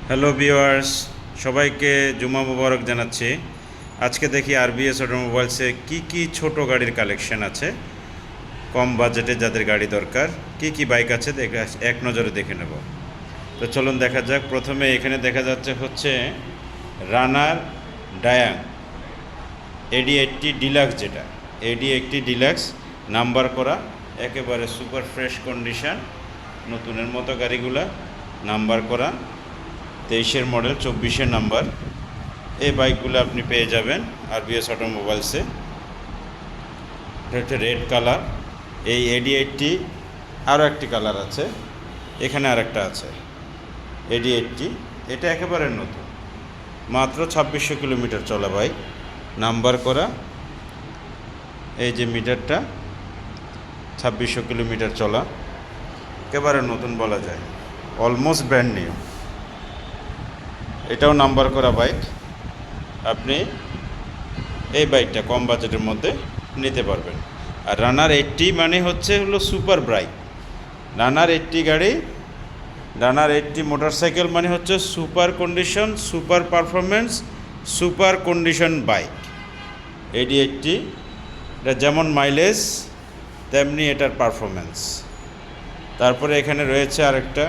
Hello viewers, সবাইকে জুমা মুবারক জানাচ্ছি। আজকে দেখি আরবিএস অটোমোবাইলসে কি ছোট গাড়ির কালেকশন আছে, কম বাজেটে যাদের গাড়ি দরকার, কি বাইক আছে এক নজরে দেখে নেব। তো চলুন দেখা যাক। প্রথমে এখানে দেখা যাচ্ছে হচ্ছে রানার ডায়াং AD80 ডিলাক্স, যেটা AD80 ডিলাক্স নাম্বার করা, একেবারে সুপার ফ্রেশ কন্ডিশন, নতুনের মতো গাড়িগুলা নাম্বার করা, 23-এর মডেল, 24-এর নাম্বার। এই বাইকগুলো আপনি পেয়ে যাবেন আরবিএস অটোমোবাইলসে। এটা হচ্ছে রেড কালার। এই AD80 আরও একটি কালার আছে, এখানে আরেকটা আছে AD80। এটা একেবারে নতুন, মাত্র 2600 কিলোমিটার চলা বাইক, নাম্বার করা। এই যে মিটারটা, 2600 কিলোমিটার চলা, একেবারে নতুন বলা যায়, অলমোস্ট ব্র্যান্ড নিউ। এটাও নাম্বার করা বাইক। আপনি এই বাইকটা কম বাজেটের মধ্যে নিতে পারবেন। আর রানার 80 মানে হলো সুপার বাইক। রানার 80 গাড়ি, রানার 80 মোটরসাইকেল মানে হচ্ছে super condition, super performance, super condition bike. AD80 এটা যেমন মাইলেজ তেমনি এটার পারফরমেন্স। তারপরে এখানে রয়েছে আরেকটা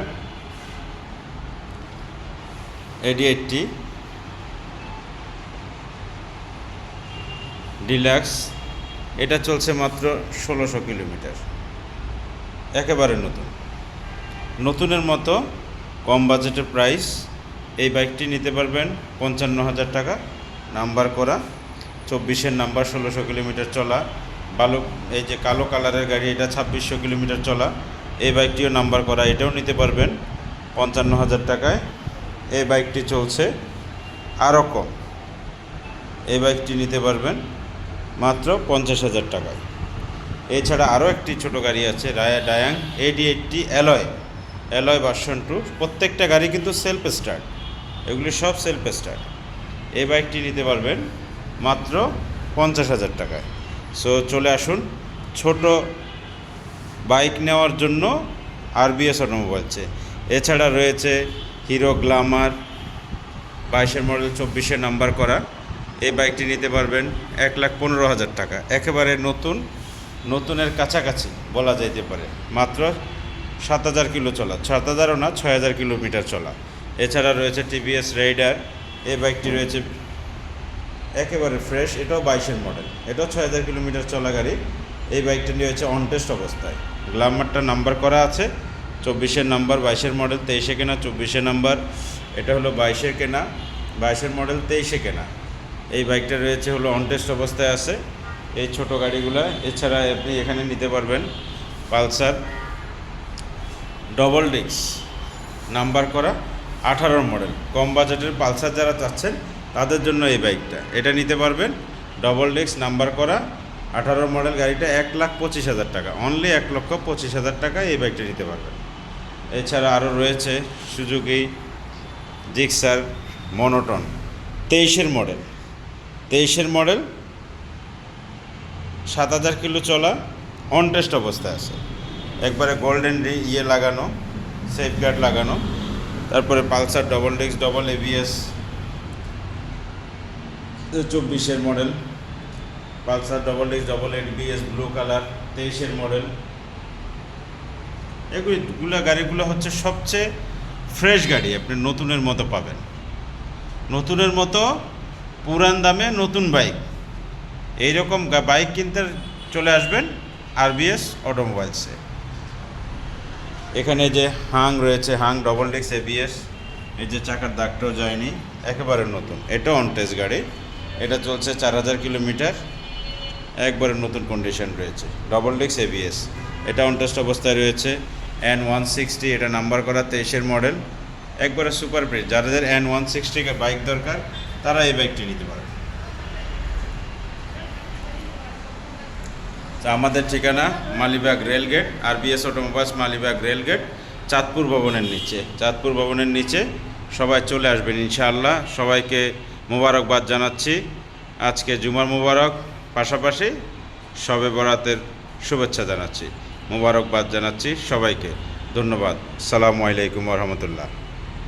AD80 ডিলাক্স। এটা চলছে মাত্র 1600 কিলোমিটার, একেবারে নতুন, নতুনের মতো কম বাজেটের প্রাইস। এই বাইকটি নিতে পারবেন 55,000 টাকা, নাম্বার করা, 24-এর নাম্বার, 1600 কিলোমিটার চলা। এই যে কালো কালারের গাড়ি, এটা 2600 কিলোমিটার চলা। এই বাইকটিও নাম্বার করা, এটাও নিতে পারবেন 55,000 টাকায়। এই বাইকটি চলছে আরও কম, এই বাইকটি নিতে পারবেন মাত্র 50,000 টাকায়। এছাড়া আরও একটি ছোট গাড়ি আছে ডায়াং AD80 অ্যালয় ভার্সন 2। প্রত্যেকটা গাড়ি কিন্তু সেলফ স্টার্ট, এগুলি সব সেলফ স্টার্ট। এই বাইকটি নিতে পারবেন মাত্র 50,000 টাকায়। সো চলে আসুন ছোট বাইক নেওয়ার জন্য আরবিএস অটোমোবাইলসে। এছাড়া রয়েছে হিরো গ্ল্যামার 22-এর মডেল, 24-এর নাম্বার করা। এই বাইকটি নিতে পারবেন 1,15,000 টাকা, একেবারে নতুনের কাছাকাছি বলা যাইতে পারে। মাত্র 7,000 কিলো চলা, 7,000ও না, 6,000 কিলোমিটার চলা। এছাড়া রয়েছে টিভিএস রাইডার। এই বাইকটি রয়েছে একেবারে ফ্রেশ, এটাও 22-এর মডেল, এটাও 6,000 কিলোমিটার চলা গাড়ি। এই বাইকটা নিয়ে হচ্ছে অন টেস্ট অবস্থায়। গ্ল্যামারটা নাম্বার করা আছে, 24-এর নাম্বার, 22-এর মডেল, 23-এ কেনা, 24-এর নাম্বার। এটা হলো 22-এর কেনা, 22-এর মডেল, 23-এ কেনা। এই বাইকটা রয়েছে অন টেস্ট অবস্থায় আছে এই ছোট গাড়িগুলো। এছাড়া আপনি এখানে নিতে পারবেন পালসার ডবল ডিস্ক, নাম্বার করা, 18-র মডেল। কম বাজেটের পালসার যারা চাচ্ছেন তাদের জন্য এই বাইকটা, এটা নিতে পারবেন। ডবল ডিস্ক, নাম্বার করা, 18-র মডেল গাড়িটা 1,25,000 টাকা, অনলি 1,25,000 টাকা এই বাইকটা নিতে পারবেন। এছাড়া আরও রয়েছে সুজুকি জিক্সার মনোটন 23-এর মডেল, 7,000 কিলো চলা, অন টেস্ট অবস্থায় আছে, একবারে গোল্ডেন লাগানো, সেফগার্ড লাগানো। তারপরে Pulsar double disc, double ABS 24-এর model, Pulsar double disc, double ABS blue colour, 23-এর মডেল। এগুলা গাড়িগুলো হচ্ছে সবচেয়ে ফ্রেশ গাড়ি, আপনি নতুনের মতো পাবেন, নতুনের মতো পুরান দামে নতুন বাইক। এইরকম বাইক কিনতে চলে আসবেন আরবিএস অটোমোবাইলসে। এখানে যে হাং রয়েছে, হাং ডবল ডিস্ক ABS, এই যে চাকার দাগটাও যায়নি, একেবারে নতুন। এটা অন টেস্ট গাড়ি, এটা চলছে 4,000 কিলোমিটার, একবারে নতুন কন্ডিশন রয়েছে, ডবল ডিস্ক ABS। এটা অন টেস্ট অবস্থায় রয়েছে। N160, এটা নাম্বার করা, 23-এর মডেল, একবারে সুপার ফ্রেশ। যাদের N160 বাইক দরকার তারা এই বাইকটি নিতে পারে। তা আমাদের ঠিকানা Malibagh rail gate, RBS automobiles Malibagh rail gate, Chandpur ভবনের নিচে। সবাই চলে আসবেন ইনশাআল্লাহ। সবাইকে মোবারকবাদ জানাচ্ছি, আজকে জুমার মোবারক, পাশাপাশি শবে বরাতের শুভেচ্ছা জানাচ্ছি, মোবারকবাদ জানাচ্ছি সবাইকে। ধন্যবাদ। আসসালামু আলাইকুম ওয়া রাহমাতুল্লাহ।